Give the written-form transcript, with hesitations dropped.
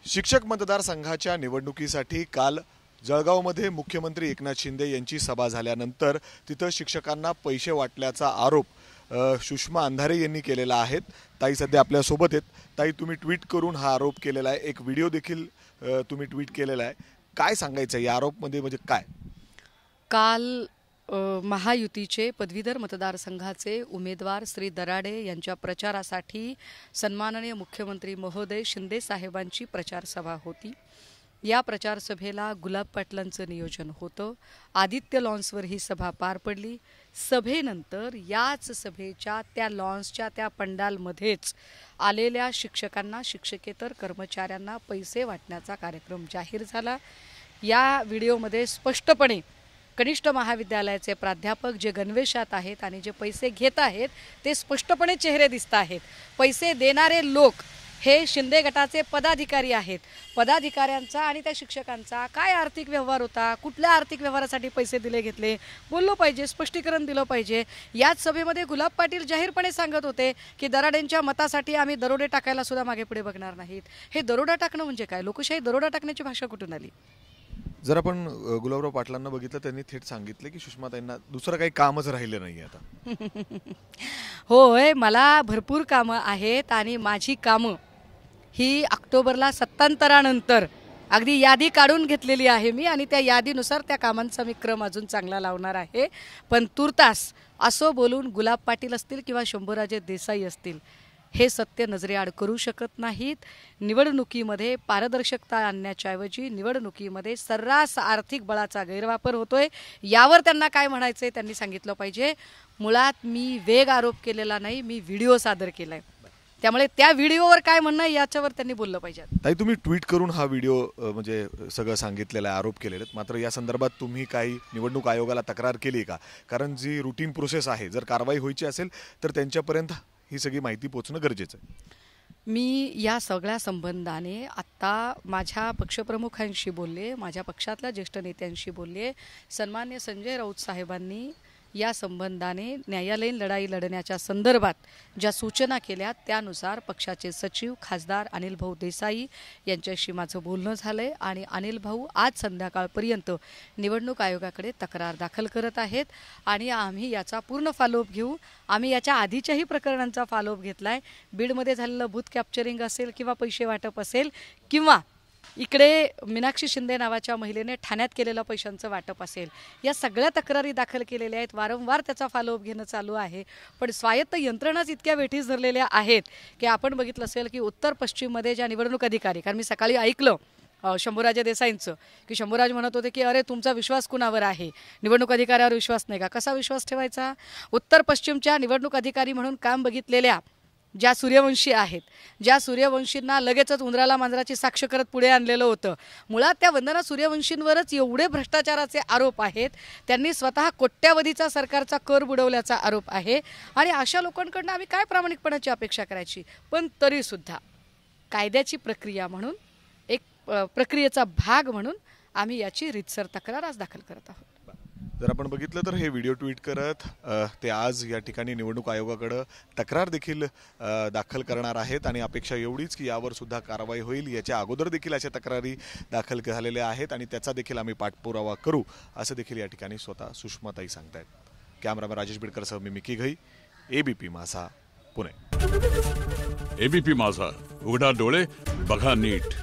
शिक्षक मतदारसंघाच्या निवडणुकीसाठी काल जळगावमध्ये मुख्यमंत्री एकनाथ शिंदे यांची सभा झाल्यानंतर तिथं शिक्षकांना पैसे वाटल्याचा आरोप सुषमा अंधारे यांनी केलेला आहे। ताई सध्या आपल्या सोबत आहेत। ताई, तुम्ही ट्विट करून हा आरोप केलेला आहे, एक व्हिडिओ देखील तुम्ही ट्विट केलेला आहे। काय सांगायचं या आरोपमध्ये, म्हणजे काय? काल महायुतीचे पदवीधर मतदारसंघाचे उमेदवार श्री दराडे यांच्या प्रचारासाठी सन्माननीय मुख्यमंत्री महोदय शिंदे साहेबांची प्रचार सभा होती। या प्रचार सभेला गुलाब पाटलांचं नियोजन होतं। आदित्य लॉन्सवर ही सभा पार पडली। सभेनंतर याच सभेच्या त्या लॉन्सच्या त्या पंडालमध्येच आलेल्या शिक्षकांना, शिक्षकेतर कर्मचाऱ्यांना पैसे वाटण्याचा कार्यक्रम जाहीर झाला। या व्हिडिओमध्ये स्पष्टपणे कनिष्ठ महाविद्यालयाचे प्राध्यापक जे गणवेशात आहेत आणि जे पैसे घेत आहेत ते स्पष्टपणे चेहरे दिसत आहेत। पैसे देणारे लोक हे शिंदे गटाचे पदाधिकारी आहेत। पदाधिकाऱ्यांचा आणि त्या शिक्षकांचा काय आर्थिक व्यवहार होता, कुठल्या आर्थिक व्यवहारासाठी पैसे दिले घेतले बोललो पाहिजे, स्पष्टीकरण दिलं पाहिजे। याच सभेमध्ये गुलाब पाटील जाहीरपणे सांगत होते की दराडेंच्या मतासाठी आम्ही दरोडे टाकायला सुद्धा मागे पुढे बघणार नाहीत। हे दरोडा टाकणं म्हणजे काय? लोकशाही दरोडा टाकण्याची भाषा कुठून आली? जर आपण गुलाबराव पाटलांना बघितलं, त्यांनी थेट सांगितलं की सुषमाताईंना दुसरं काही कामच राहिलं नाही आता। होय, मला भरपूर कामं आहेत आणि माझी कामं ही ऑक्टोबरला सत्तांतरानंतर अगदी यादी काढून घेतलेली आहे मी आणि त्या यादीनुसार त्या कामांचा मी क्रम अजून चांगला लावणार आहे। पण तुर्तास असं बोलून गुलाब पाटील असतील किंवा शंभूराजे देसाई असतील हे सत्य नजरेआड करू शकत नाहीत। निवडणुकीमध्ये पारदर्शकता आणण्याच्या ऐवजी निवडणुकीमध्ये सर्रास आर्थिक बळाचा गैरवापर होतोय। यावर त्यांना काय म्हणायचंय त्यांनी सांगितलं पाहिजे। मुळात मी वेग आरोप केलेला नाही, मी व्हिडिओ सादर केलाय। त्यामुळे त्या व्हिडिओवर काय म्हणणं याच्यावर त्यांनी बोललं पाहिजे। ताई, तुम्ही ट्विट करून हा व्हिडिओ म्हणजे सगळं सांगितलेलं आहे, आरोप केलेले आहेत, मात्र या संदर्भात तुम्ही काही निवडणूक आयोगाला तक्रार केली का? कारण जी रुटीन प्रोसेस आहे, जर कारवाई व्हायची असेल तर त्यांच्यापर्यंत ही सगळी माहिती पोहोचणं गरजेचं आहे। मी या सगळ्या संबंधाने आत्ता माझ्या पक्षप्रमुखांशी बोलले, माझ्या पक्षातल्या ज्येष्ठ नेत्यांशी बोलले। सन्मान्य संजय राऊत साहेबांनी या संबंधाने न्यायालयीन लढाई लढण्याच्या संदर्भात ज्या सूचना केल्या त्यानुसार पक्षाचे सचिव खासदार अनिल भाऊ देसाई यांच्याशी माझं बोलणं झालंय आणि अनिल भाऊ आज संध्याकाळपर्यंत निवडणूक आयोगाकडे तक्रार दाखल करत आहेत आणि आम्ही याचा पूर्ण फॉलोअप घेऊ। आम्ही याच्या आधीच्याही प्रकरणांचा फॉलोअप घेतलाय। बीडमध्ये झालेलं बूथ कॅप्चरिंग असेल किंवा पैसे वाटप असेल किंवा इकडे मीनाक्षी शिंदे नावाच्या महिलेने ठाण्यात केलेलं पैशांचं वाटप असेल, या सगळ्या तक्रारी दाखल केलेल्या आहेत। वारंवार त्याचा फॉलोअप घेणं चालू आहे। पण स्वायत्त यंत्रणाच इतक्या वेठीस धरलेल्या आहेत की आपण बघितलं असेल की उत्तर पश्चिममध्ये ज्या निवडणूक अधिकारी, कारण मी सकाळी ऐकलं शंभूराजे देसाईंचं की शंभूराज म्हणत होते की अरे तुमचा विश्वास कुणावर आहे, निवडणूक अधिकाऱ्यावर विश्वास नाही का? कसा विश्वास ठेवायचा? उत्तर पश्चिमच्या निवडणूक अधिकारी म्हणून काम बघितलेल्या ज्या सूर्यवंशी आहेत, ज्या सूर्यवंशींना लगेचच उंदराला मांजराची साक्ष करत पुढे आणलेलं होतं, मुळात त्या वंदना सूर्यवंशींवरच एवढे भ्रष्टाचाराचे आरोप आहेत। त्यांनी स्वतः कोट्यावधीचा सरकारचा कर बुडवल्याचा आरोप आहे आणि अशा लोकांकडून आम्ही काय प्रामाणिकपणाची अपेक्षा करायची? पण तरीसुद्धा कायद्याची प्रक्रिया म्हणून, एक प्रक्रियेचा भाग म्हणून आम्ही याची रीतसर तक्रार आज दाखल करत आहोत। जर आपण बघितलं तर हे व्हिडिओ ट्विट करत ते आज या ठिकाणी निवडणूक आयोगाकडे तक्रार देखील दाखल करणार आहेत आणि अपेक्षा एवढीच की यावर सुद्धा कारवाई होईल। याच्या अगोदर देखील अशा तक्रारी दाखल झालेल्या आहेत आणि त्याचा देखील आम्ही पाठपुरावा करू, असं देखील या ठिकाणी स्वतः सुषमाताई सांगतायत। कॅमेरामॅन राजेश बिडकरसह मी मिकी घई, एबीपी माझा, पुणे। एबीपी माझा, उघडा डोळे बघा नीट।